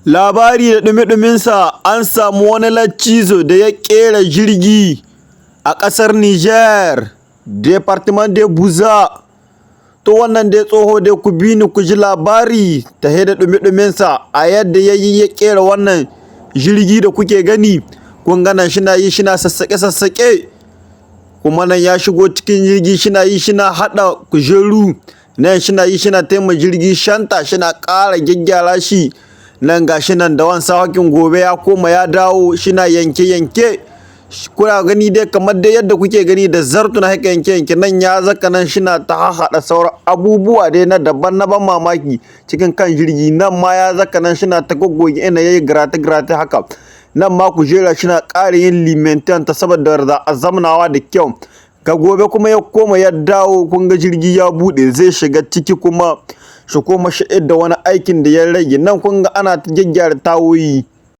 Labari da ɗumi-ɗuminsa, an samu wani lattizo da ya ƙera jirgi a ƙasar Nijar, Departement de Buza. To wannan dai tsoho dai ku bi ni ku ji labari ta da ɗumi-ɗuminsa a yadda ya ƙera wannan jirgi da kuke gani. Kun ga nan shina yi shina sassaƙe-sassaƙe, kuma nan ya shigo cikin jirgi shina yi shina haɗa kujeru, nan shina yi shina taima jirgi shanta, shina ƙara gyaggyara shi. Nan ga shi nan da wansa hakin gobe ya koma ya dawo shina yanke-yanke. Kuna gani dai kamar dai yadda kuke gani da zartuna haka yanke-yanke, nan ya zaka nan shina ta haɗa sauran abubuwa dai na daban na ban mamaki cikin kan jirgi. Nan ma ya zaka nan shina ta goggoge ina yayi girate-girate haka. Nan ma kujera shina ƙara yin limentan ta saboda za a zamnawa da kyau. Ka gobe kuma ya koma ya dawo, kun ga jirgi ya buɗe zai shiga ciki kuma shi koma shi da wani aikin da ya rage. Nan kun ga ana ta gyaggyara tawoyi.